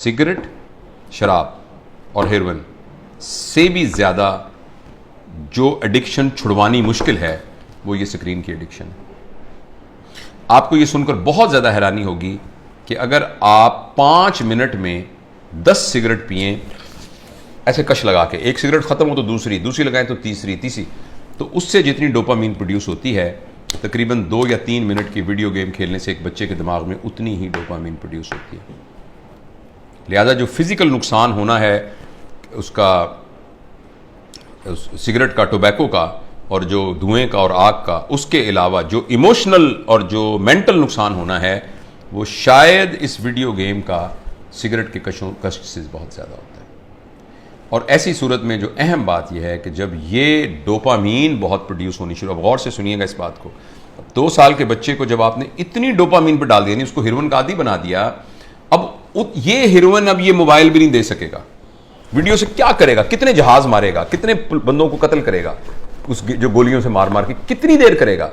Cigarette, शराब और heroin से भी ज़्यादा जो एडिक्शन छुड़वानी मुश्किल है वो ये स्क्रीन की एडिक्शन है। आपको ये सुनकर बहुत ज़्यादा हैरानी होगी कि अगर आप 5 मिनट में 10 सिगरेट पिएं ऐसे कश लगा के, एक सिगरेट ख़त्म हो तो दूसरी लगाएं तो तीसरी, तो उससे जितनी डोपामीन प्रोड्यूस होती है तकरीबन 2 या 3 मिनट की वीडियो गेम खेलने से एक बच्चे के दिमाग में उतनी ही डोपामीन प्रोड्यूस होती है। लिहाजा जो फिज़िकल नुकसान होना है उसका, सिगरेट का, टोबैको का और जो धुएं का और आग का, उसके अलावा जो इमोशनल और जो मेंटल नुकसान होना है वो शायद इस वीडियो गेम का सिगरेट के कष्ट से बहुत ज़्यादा होता है। और ऐसी सूरत में जो अहम बात यह है कि जब ये डोपामीन बहुत प्रोड्यूस होनी शुरू, अब गौर से सुनिएगा इस बात को, 2 साल के बच्चे को जब आपने इतनी डोपामीन पर डाल दिया, नहीं उसको हेरोइन का आदी बना दिया, अब ये हेरोइन अब ये मोबाइल भी नहीं दे सकेगा, वीडियो से क्या करेगा, कितने जहाज मारेगा, कितने बंदों को कत्ल करेगा उस जो गोलियों से मार मार के, कितनी देर करेगा,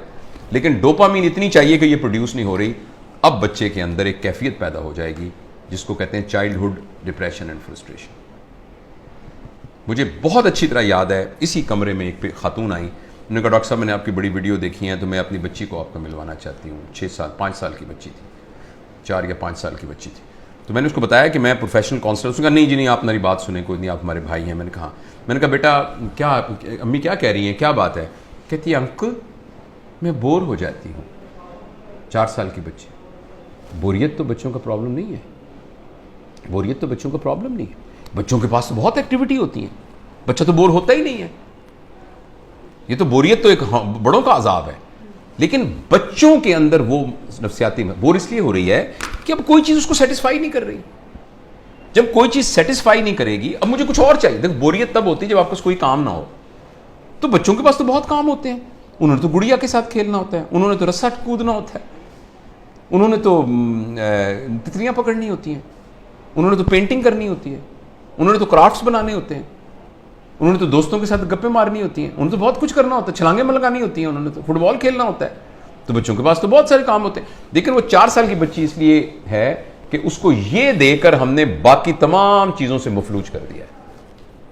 लेकिन डोपामीन इतनी चाहिए कि ये प्रोड्यूस नहीं हो रही। अब बच्चे के अंदर एक कैफियत पैदा हो जाएगी जिसको कहते हैं चाइल्डहुड डिप्रेशन एंड फ्रस्ट्रेशन। मुझे बहुत अच्छी तरह याद है, इसी कमरे में एक खातून आई, उन्होंने कहा डॉक्टर साहब मैंने आपकी बड़ी वीडियो देखी है तो मैं अपनी बच्ची को आपको मिलवाना चाहती हूँ। 5 साल की बच्ची थी, 4 या 5 साल की बच्ची थी। तो मैंने उसको बताया कि मैं प्रोफेशनल काउंसलर। उसने कहा नहीं जी नहीं, आप मेरी बात सुने, कोई नहीं, आप हमारे भाई हैं। मैंने कहा बेटा क्या, अम्मी क्या कह रही हैं, क्या बात है? कहती है अंकल मैं बोर हो जाती हूँ। 4 साल की बच्ची। बोरियत तो बच्चों का प्रॉब्लम नहीं है, बोरियत तो बच्चों का प्रॉब्लम नहीं है, बच्चों के पास तो बहुत एक्टिविटी होती है, बच्चा तो बोर होता ही नहीं है। ये तो बोरियत तो एक बड़ों का अजाब है, लेकिन बच्चों के अंदर वो नफ्सियाती बोर इसलिए हो रही है कि अब कोई चीज उसको सेटिस्फाई नहीं कर रही। जब कोई चीज सेटिस्फाई नहीं करेगी, अब मुझे कुछ और चाहिए। देखो बोरियत तब होती है जब आपके पास कोई काम ना हो। तो बच्चों के पास तो बहुत काम होते हैं, उन्होंने तो गुड़िया के साथ खेलना होता है, उन्होंने तो रस्सा कूदना होता है, उन्होंने तो तितलियां पकड़नी होती हैं, उन्होंने तो पेंटिंग करनी होती है, उन्होंने तो क्राफ्ट्स बनाने होते हैं, उन्होंने तो दोस्तों के साथ गप्पे मारनी होती हैं, उन्होंने तो बहुत कुछ करना होता है, छलांगे लगानी होती हैं, उन्होंने तो फुटबॉल खेलना होता है। तो बच्चों के पास तो बहुत सारे काम होते हैं, लेकिन वो 4 साल की बच्ची इसलिए है कि उसको ये देकर हमने बाकी तमाम चीज़ों से मफलूज कर दिया है।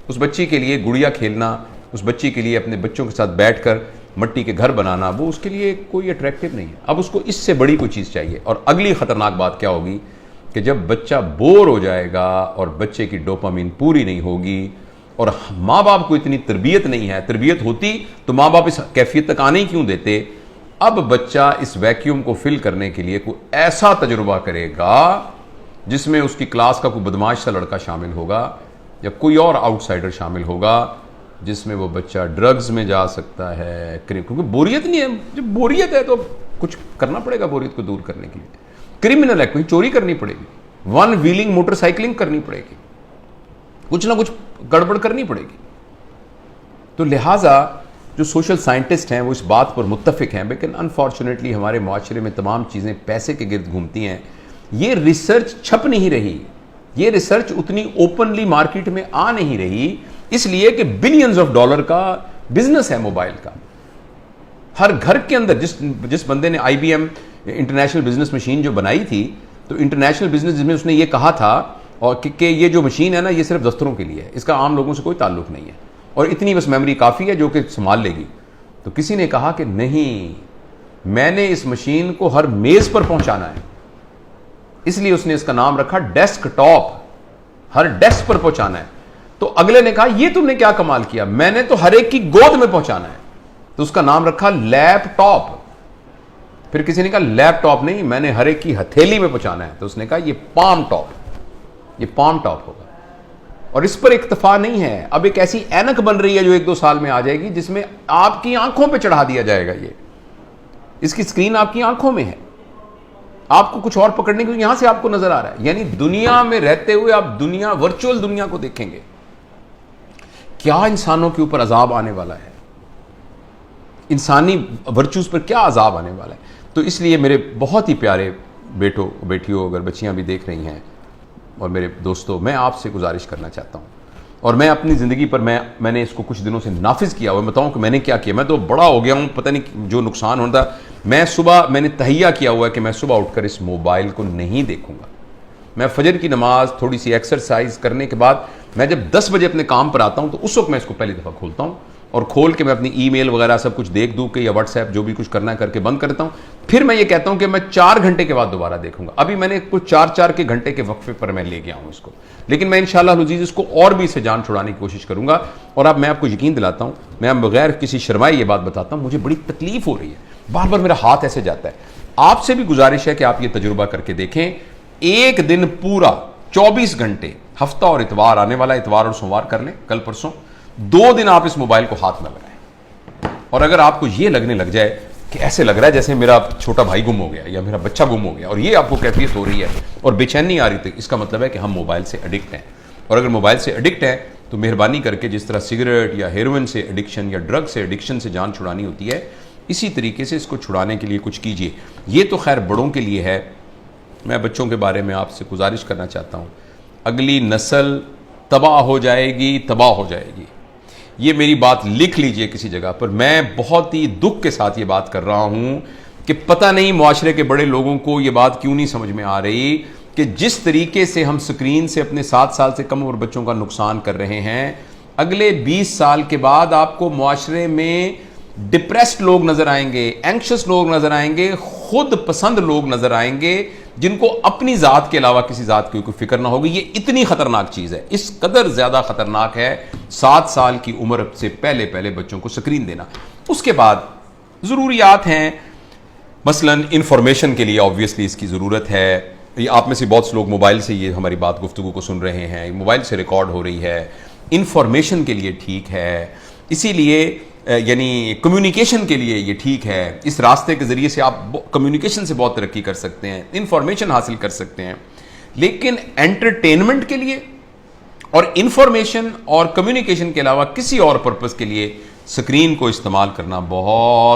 उस बच्ची के लिए गुड़िया खेलना, उस बच्ची के लिए अपने बच्चों के साथ बैठकर मिट्टी के घर बनाना, वो उसके लिए कोई अट्रैक्टिव नहीं है। अब उसको इससे बड़ी कोई चीज़ चाहिए। और अगली खतरनाक बात क्या होगी कि जब बच्चा बोर हो जाएगा और बच्चे की डोपामीन पूरी नहीं होगी और माँ बाप को इतनी तरबियत नहीं है, तरबियत होती तो माँ बाप इस कैफियत तक आने ही क्यों देते। अब बच्चा इस वैक्यूम को फिल करने के लिए कोई ऐसा तजुर्बा करेगा जिसमें उसकी क्लास का कोई बदमाश सा लड़का शामिल होगा या कोई और आउटसाइडर शामिल होगा, जिसमें वो बच्चा ड्रग्स में जा सकता है, क्योंकि बोरियत नहीं है। जब बोरियत है तो कुछ करना पड़ेगा बोरियत को दूर करने के लिए। क्रिमिनल है, कोई चोरी करनी पड़ेगी, 1 व्हीलिंग मोटरसाइकिलिंग करनी पड़ेगी, कुछ ना कुछ गड़बड़ करनी पड़ेगी। तो लिहाजा जो सोशल साइंटिस्ट हैं वो इस बात पर मुत्तफिक हैं, लेकिन अनफॉर्चुनेटली हमारे माशरे में तमाम चीज़ें पैसे के गिर्द घूमती हैं। ये रिसर्च छप नहीं रही, ये रिसर्च उतनी ओपनली मार्केट में आ नहीं रही, इसलिए कि बिलियंस ऑफ डॉलर का बिजनेस है मोबाइल का। हर घर के अंदर जिस बंदे ने IBM इंटरनेशनल बिजनेस मशीन जो बनाई थी, तो इंटरनेशनल बिजनेस जिसमें उसने ये कहा था और कि ये जो मशीन है ना ये सिर्फ दफ्तरों के लिए है, इसका आम लोगों से कोई ताल्लुक नहीं है और इतनी बस मेमोरी काफ़ी है जो कि संभाल लेगी। तो किसी ने कहा कि नहीं, मैंने इस मशीन को हर मेज़ पर पहुंचाना है, इसलिए उसने इसका नाम रखा डेस्कटॉप, हर डेस्क पर पहुंचाना है। तो अगले ने कहा ये तुमने क्या कमाल किया, मैंने तो हर एक की गोद में पहुंचाना है, तो उसका नाम रखा लैपटॉप। फिर किसी ने कहा लैपटॉप नहीं, मैंने हर एक की हथेली में पहुंचाना है, तो उसने कहा ये पाम टॉप, ये पाम टॉप होगा। और इस पर इक्तफा नहीं है, अब एक ऐसी ऐनक बन रही है जो 1-2 साल में आ जाएगी जिसमें आपकी आंखों पे चढ़ा दिया जाएगा। ये इसकी स्क्रीन आपकी आंखों में है, आपको कुछ और पकड़ने के लिए यहां से आपको नजर आ रहा है। यानी दुनिया में रहते हुए आप वर्चुअल दुनिया को देखेंगे। क्या इंसानों के ऊपर अजाब आने वाला है, इंसानी वर्चूज पर क्या अजाब आने वाला है। तो इसलिए मेरे बहुत ही प्यारे बेटों बेटियों, अगर बच्चियां भी देख रही हैं और मेरे दोस्तों, मैं आपसे गुजारिश करना चाहता हूं, और मैं अपनी ज़िंदगी पर मैंने इसको कुछ दिनों से नाफिज किया हुआ। बताऊं कि मैंने क्या किया, मैं तो बड़ा हो गया हूं, पता नहीं जो नुकसान होता। मैंने तहैया किया हुआ है कि मैं सुबह उठकर इस मोबाइल को नहीं देखूंगा। میں فجر کی نماز تھوڑی سی ایکسرسائز کرنے کے بعد میں جب 10 بجے اپنے کام پر آتا ہوں تو اس وقت میں اس کو پہلی دفعہ کھولتا ہوں اور کھول کے میں اپنی ای میل وغیرہ سب کچھ دیکھ دوں کہ یا واٹس ایپ جو بھی کچھ کرنا ہے کر کے بند کرتا ہوں. پھر میں یہ کہتا ہوں کہ میں 4 گھنٹے کے بعد دوبارہ دیکھوں گا. ابھی میں نے کچھ 4 کے گھنٹے کے وقفے پر میں لے گیا ہوں اس کو, لیکن میں انشاءاللہ العزیز اس کو اور بھی اسے جان چھڑانے کی کوشش کروں گا. اور اب میں آپ کو یقین دلاتا ہوں, میں بغیر کسی شرمائے یہ بات بتاتا ہوں, مجھے بڑی تکلیف ہو رہی ہے, بار بار میرا ہاتھ ایسے جاتا ہے. آپ سے بھی گزارش ہے کہ آپ یہ تجربہ کر کے دیکھیں. ایک دن پورا 24 گھنٹے, ہفتہ اور اتوار, آنے والا اتوار اور سوموار کر لیں, کل پرسوں 2 دن آپ اس موبائل کو ہاتھ نہ لگائیں. اور اگر آپ کو یہ لگنے لگ جائے کہ ایسے لگ رہا ہے جیسے میرا چھوٹا بھائی گم ہو گیا یا میرا بچہ گم ہو گیا, اور یہ آپ کو کیفیت ہو رہی ہے اور بے چینی آ رہی تھی, اس کا مطلب ہے کہ ہم موبائل سے ایڈکٹ ہیں. اور اگر موبائل سے ایڈکٹ ہیں تو مہربانی کر کے جس طرح سگریٹ یا ہیروئن سے ایڈکشن یا ڈرگ سے ایڈکشن سے جان چھڑانی ہوتی ہے, اسی طریقے سے اس کو چھڑانے کے لیے کچھ کیجیے. یہ تو خیر بڑوں کے لیے ہے. میں بچوں کے بارے میں آپ سے گزارش کرنا چاہتا ہوں, اگلی نسل تباہ ہو جائے گی, تباہ ہو جائے گی. یہ میری بات لکھ لیجئے کسی جگہ پر. میں بہت ہی دکھ کے ساتھ یہ بات کر رہا ہوں کہ پتہ نہیں معاشرے کے بڑے لوگوں کو یہ بات کیوں نہیں سمجھ میں آ رہی کہ جس طریقے سے ہم سکرین سے اپنے 7 سال سے کم عمر بچوں کا نقصان کر رہے ہیں, اگلے 20 سال کے بعد آپ کو معاشرے میں ڈپریسڈ لوگ نظر آئیں گے, اینکشس لوگ نظر آئیں گے, خود پسند لوگ نظر آئیں گے جن کو اپنی ذات کے علاوہ کسی ذات کی کوئی فکر نہ ہوگی. یہ اتنی خطرناک چیز ہے, اس قدر زیادہ خطرناک ہے 7 سال کی عمر سے پہلے بچوں کو سکرین دینا. اس کے بعد ضروریات ہیں, مثلا انفارمیشن کے لیے آبویسلی اس کی ضرورت ہے. یہ آپ میں سے بہت سے لوگ موبائل سے یہ ہماری بات گفتگو کو سن رہے ہیں, موبائل سے ریکارڈ ہو رہی ہے, انفارمیشن کے لیے ٹھیک ہے, اسی لیے یعنی کمیونیکیشن کے لیے یہ ٹھیک ہے. اس راستے کے ذریعے سے آپ کمیونیکیشن سے بہت ترقی کر سکتے ہیں, انفارمیشن حاصل کر سکتے ہیں. لیکن انٹرٹینمنٹ کے لیے اور انفارمیشن اور کمیونیکیشن کے علاوہ کسی اور پرپس کے لیے سکرین کو استعمال کرنا بہت